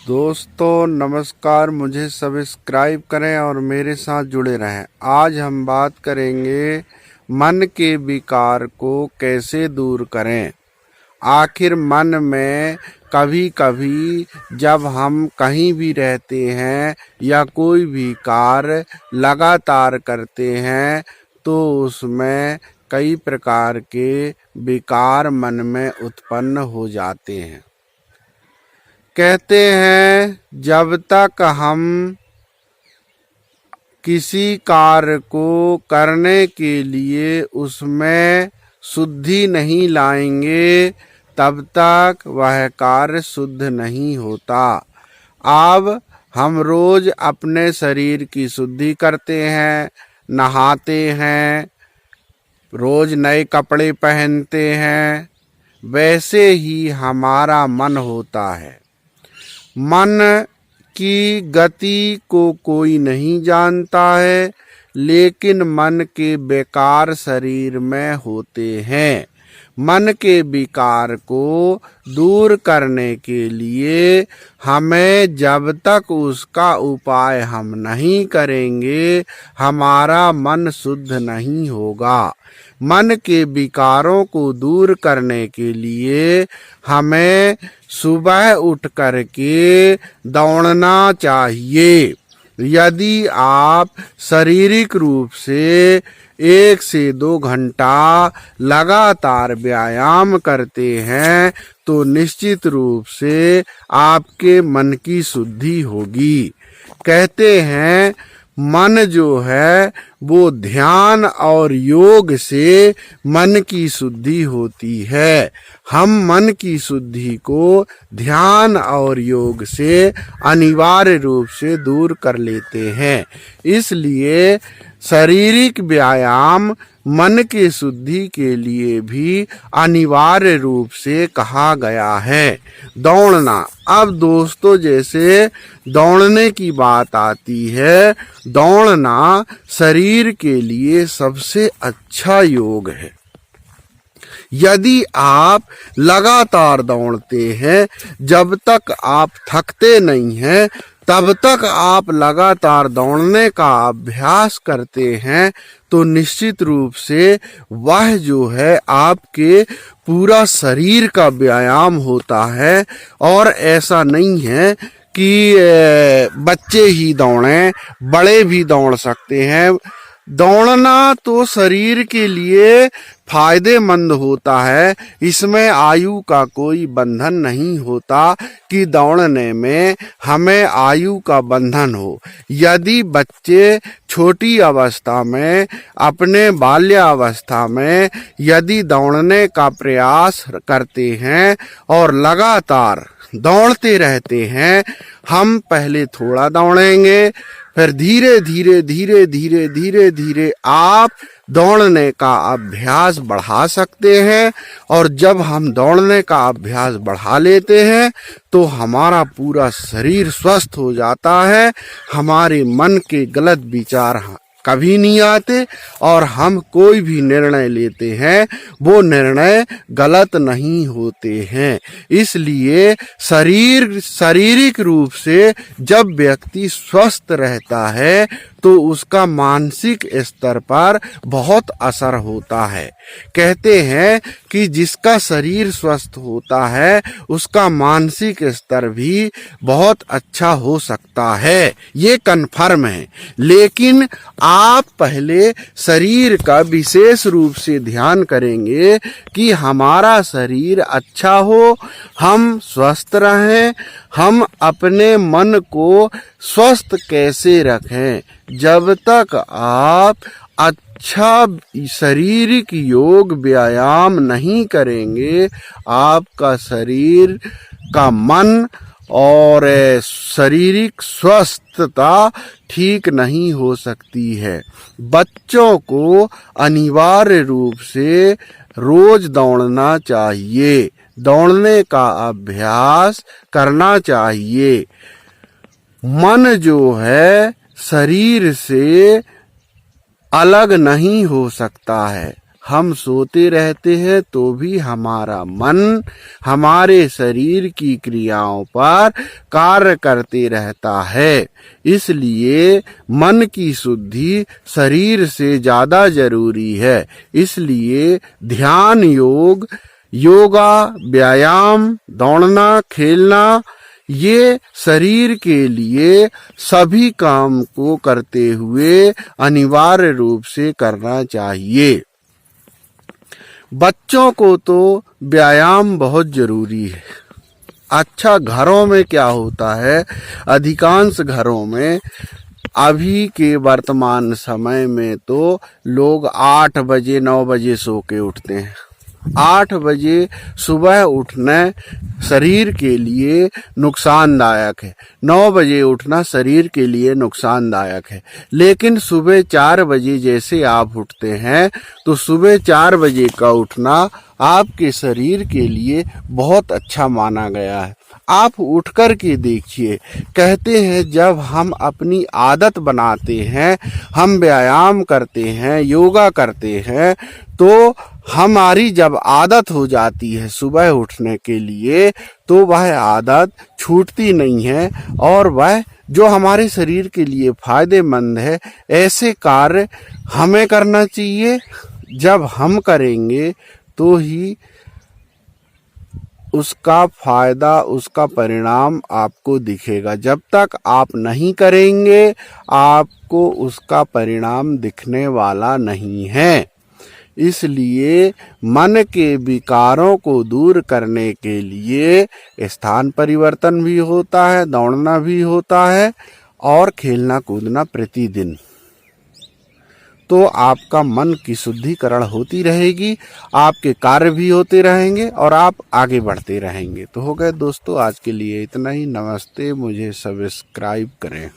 दोस्तों नमस्कार, मुझे सब्सक्राइब करें और मेरे साथ जुड़े रहें। आज हम बात करेंगे मन के विकार को कैसे दूर करें। आखिर मन में कभी कभी जब हम कहीं भी रहते हैं या कोई भी कार्य लगातार करते हैं तो उसमें कई प्रकार के विकार मन में उत्पन्न हो जाते हैं। कहते हैं जब तक हम किसी कार्य को करने के लिए उसमें शुद्धि नहीं लाएंगे तब तक वह कार्य शुद्ध नहीं होता। अब हम रोज अपने शरीर की शुद्धि करते हैं, नहाते हैं, रोज नए कपड़े पहनते हैं, वैसे ही हमारा मन होता है। मन की गति को कोई नहीं जानता है, लेकिन मन के विकार शरीर में होते हैं। मन के विकार को दूर करने के लिए हमें जब तक उसका उपाय हम नहीं करेंगे हमारा मन शुद्ध नहीं होगा। मन के विकारों को दूर करने के लिए हमें सुबह उठ करके दौड़ना चाहिए। यदि आप शारीरिक रूप से 1 से 2 घंटा लगातार व्यायाम करते हैं तो निश्चित रूप से आपके मन की शुद्धि होगी। कहते हैं मन जो है वो ध्यान और योग से मन की शुद्धि होती है। हम मन की शुद्धि को ध्यान और योग से अनिवार्य रूप से दूर कर लेते हैं। इसलिए शारीरिक व्यायाम मन की शुद्धि के लिए भी अनिवार्य रूप से कहा गया है। दौड़ना, अब दोस्तों जैसे दौड़ने की बात आती है, दौड़ना शरीर के लिए सबसे अच्छा योग है। यदि आप लगातार दौड़ते हैं, जब तक आप थकते नहीं हैं तब तक आप लगातार दौड़ने का अभ्यास करते हैं तो निश्चित रूप से वह जो है आपके पूरा शरीर का व्यायाम होता है। और ऐसा नहीं है कि बच्चे ही दौड़ें, बड़े भी दौड़ सकते हैं। दौड़ना तो शरीर के लिए फायदेमंद होता है। इसमें आयु का कोई बंधन नहीं होता कि दौड़ने में हमें आयु का बंधन हो। यदि बच्चे छोटी अवस्था में, अपने बाल्यावस्था में यदि दौड़ने का प्रयास करते हैं और लगातार दौड़ते रहते हैं, हम पहले थोड़ा दौड़ेंगे, फिर धीरे धीरे आप दौड़ने का अभ्यास बढ़ा सकते हैं। और जब हम दौड़ने का अभ्यास बढ़ा लेते हैं तो हमारा पूरा शरीर स्वस्थ हो जाता है। हमारे मन के गलत विचार कभी नहीं आते और हम कोई भी निर्णय लेते हैं वो निर्णय गलत नहीं होते हैं। इसलिए शारीरिक रूप से जब व्यक्ति स्वस्थ रहता है तो उसका मानसिक स्तर पर बहुत असर होता है। कहते हैं कि जिसका शरीर स्वस्थ होता है उसका मानसिक स्तर भी बहुत अच्छा हो सकता है, ये कन्फर्म है। लेकिन आप पहले शरीर का विशेष रूप से ध्यान करेंगे कि हमारा शरीर अच्छा हो, हम स्वस्थ रहें। हम अपने मन को स्वस्थ कैसे रखें? जब तक आप अच्छा शारीरिक योग व्यायाम नहीं करेंगे, आपका शरीर का मन और शारीरिक स्वस्थता ठीक नहीं हो सकती है। बच्चों को अनिवार्य रूप से रोज दौड़ना चाहिए, दौड़ने का अभ्यास करना चाहिए। मन जो है शरीर से अलग नहीं हो सकता है। हम सोते रहते हैं तो भी हमारा मन हमारे शरीर की क्रियाओं पर कार्य करते रहता है। इसलिए मन की शुद्धि शरीर से ज्यादा जरूरी है। इसलिए ध्यान योग, योगा, व्यायाम, दौड़ना, खेलना, ये शरीर के लिए सभी काम को करते हुए अनिवार्य रूप से करना चाहिए। बच्चों को तो व्यायाम बहुत जरूरी है। अच्छा, घरों में क्या होता है, अधिकांश घरों में अभी के वर्तमान समय में तो लोग 8 बजे 9 बजे सो के उठते हैं। 8 बजे सुबह उठना शरीर के लिए नुकसानदायक है, 9 बजे उठना शरीर के लिए नुकसानदायक है। लेकिन सुबह 4 बजे जैसे आप उठते हैं तो सुबह 4 बजे का उठना आपके शरीर के लिए बहुत अच्छा माना गया है। आप उठ कर के देखिए, कहते हैं जब हम अपनी आदत बनाते हैं, हम व्यायाम करते हैं, योगा करते हैं, तो हमारी जब आदत हो जाती है सुबह उठने के लिए तो वह आदत छूटती नहीं है और वह जो हमारे शरीर के लिए फायदेमंद है, ऐसे कार्य हमें करना चाहिए। जब हम करेंगे तो ही उसका फायदा, उसका परिणाम आपको दिखेगा। जब तक आप नहीं करेंगे आपको उसका परिणाम दिखने वाला नहीं है। इसलिए मन के विकारों को दूर करने के लिए स्थान परिवर्तन भी होता है, दौड़ना भी होता है और खेलना कूदना प्रतिदिन। तो आपका मन की शुद्धिकरण होती रहेगी, आपके कार्य भी होते रहेंगे और आप आगे बढ़ते रहेंगे। तो हो गए दोस्तों, आज के लिए इतना ही। नमस्ते, मुझे सब्सक्राइब करें।